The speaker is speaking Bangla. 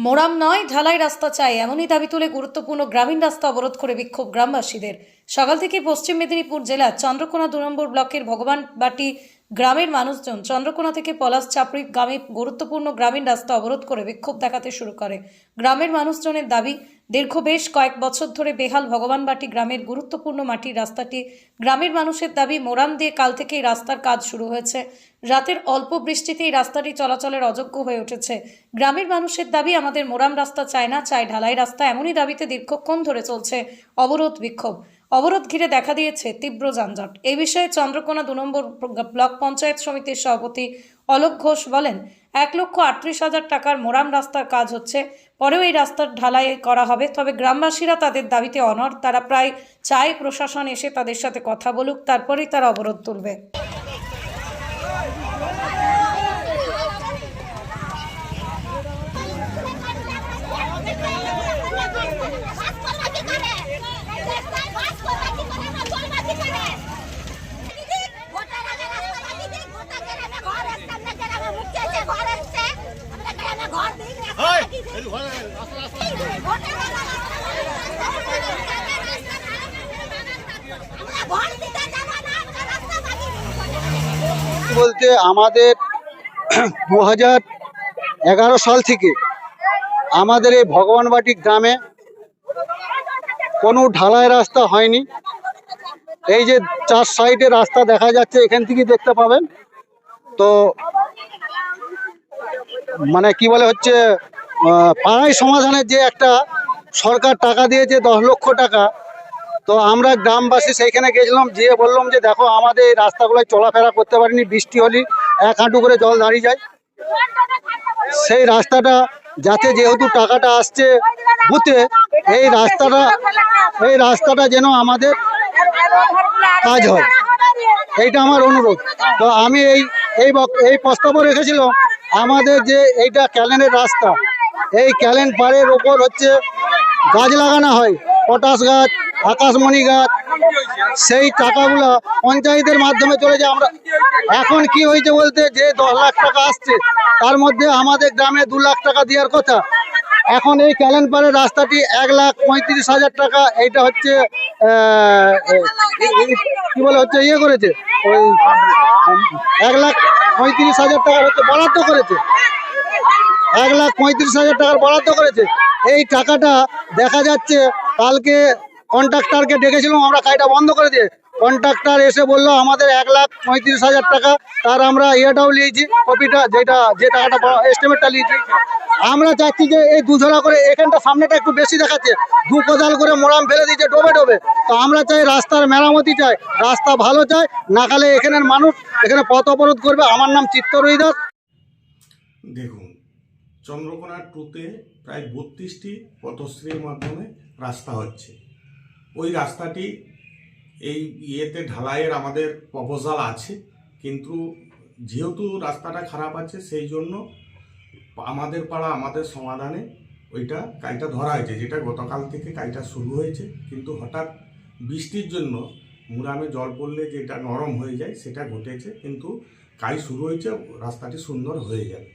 মোরাম নয়, ঢালাই রাস্তা চাই, এমনই দাবি তুলে গুরুত্বপূর্ণ গ্রামীণ রাস্তা অবরোধ করে বিক্ষোভ গ্রামবাসীদের। সকাল থেকে পশ্চিম মেদিনীপুর জেলার চন্দ্রকোনা 2 নম্বর ব্লকের ভগবানবাটি গ্রামের মানুষজন চন্দ্রকোনা থেকে পলাশ চাপড়ি গ্রামে গুরুত্বপূর্ণ গ্রামীণ রাস্তা অবরোধ করে বিক্ষোভ দেখাতে শুরু করে। গ্রামের মানুষজনের দাবি, দীর্ঘ বেশ কয়েক বছর ধরে বেহাল ভগবানবাটি গ্রামের গুরুত্বপূর্ণ মাটির রাস্তাটি। গ্রামের মানুষের দাবি, মোরাম দিয়ে কাল থেকেই রাস্তার কাজ শুরু হয়েছে। রাতের অল্প বৃষ্টিতেই রাস্তাটি চলাচলের অযোগ্য হয়ে উঠেছে। গ্রামের মানুষের দাবি, আমাদের মোরাম রাস্তা চায় না, চাই ঢালাই রাস্তা। এমনই দাবিতে দীর্ঘক্ষণ ধরে চলছে অবরোধ বিক্ষোভ। অবরোধ ঘিরে দেখা দিয়েছে তীব্র যানজট। এই বিষয়ে চন্দ্রকোনা 2 নম্বর ব্লক পঞ্চায়েত সমিতির সভাপতি অলোক ঘোষ বলেন, 1,38,000 টাকার মোরাম রাস্তার কাজ হচ্ছে, পরেও এই রাস্তার ঢালাই করা হবে। তবে গ্রামবাসীরা তাদের দাবিতে অনড়। তারা প্রায় চায় প্রশাসন এসে তাদের সাথে কথা বলুক, তারপরেই তারা অবরোধ তুলবে। বলতে আমাদের 2011 সাল থেকে আমাদের এই ভগবানবাটি গ্রামে কোনো ঢালাই রাস্তা হয়নি। এই যে 4 সাইডে রাস্তা দেখা যাচ্ছে, এখান থেকে দেখতে পাবেন। তো মানে কি বলে হচ্ছে, পাড়াই সমাধানের যে একটা সরকার টাকা দিয়েছে 10 লক্ষ টাকা। তো আমরা গ্রামবাসী সেইখানে গেছিলাম, গিয়ে বললাম যে দেখো আমাদের এই রাস্তাগুলোয় চলাফেরা করতে পারিনি, বৃষ্টি হলে 1 হাঁটু করে জল দাঁড়িয়ে যায়। সেই রাস্তাটা যাতে, যেহেতু টাকাটা আসছে বুথে, এই রাস্তাটা যেন আমাদের কাজ হয়, এইটা আমার অনুরোধ। তো আমি এই প্রস্তাব রেখেছিলাম, আমাদের যে এইটা ক্যালেনের রাস্তা, এই ক্যালেন পাড়ের ওপর হচ্ছে গাছ লাগানো হয়, পটাশ গাছ, আকাশমণি গাছ। সেই টাকাগুলো পঞ্চায়েতের মাধ্যমে চলে যায়। আমরা এখন কি হয়েছে বলতে, যে 10 লাখ টাকা আসছে, তার মধ্যে আমাদের গ্রামে 2 লাখ টাকা দেওয়ার কথা। এখন এই ক্যালেন পাড়ের রাস্তাটি 1,35,000 টাকা, এইটা হচ্ছে কি বলে হচ্ছে ইয়ে করেছে, ওই 1,35,000 টাকার হচ্ছে বরাদ্দ করেছে, 1,35,000 টাকার বরাদ্দ করেছে। এই টাকাটা দেখা যাচ্ছে কালকে কন্ট্রাক্টরকে ডেকেছিলাম, আমরা কাজটা বন্ধ করে দিয়ে, কন্ট্রাক্টর এসে বললো আমাদের 1,35,000 টাকা, তার আমরা ইয়েটাও নিয়েছি, কপিটা, যে টাকাটা এস্টিমেটটা নিয়েছি। আমরা চাচ্ছি যে এই 2 ঝোড়া করে, এখানটা সামনেটা একটু বেশি দেখাচ্ছে, 2 কোদাল করে মোরাম ফেলে দিয়েছে ডোবে। তো আমরা চাই রাস্তার মেরামতি চাই, রাস্তা ভালো চাই, না খালে এখানের মানুষ এখানে পথ অবরোধ করবে। আমার নাম চিত্তরোহী দাস। দেখুন, চন্দ্রকোনা 2-তে প্রায় 32টি পথশ্রীর মাধ্যমে রাস্তা হচ্ছে। ওই রাস্তাটি এই ইয়েতে ঢালাইয়ের আমাদের প্রপোজাল আছে, কিন্তু যেহেতু রাস্তাটা খারাপ আছে, সেই জন্য আমাদের পাড়া আমাদের সমাধানে ওইটা কাজটা ধরা হয়েছে, যেটা গতকাল থেকে কাজটা শুরু হয়েছে। কিন্তু হঠাৎ বৃষ্টির জন্য মুরামে জল পড়লে যেটা নরম হয়ে যায়, সেটা ঘটেছে। কিন্তু কাজ শুরু হয়েছে, রাস্তাটি সুন্দর হয়ে যাবে।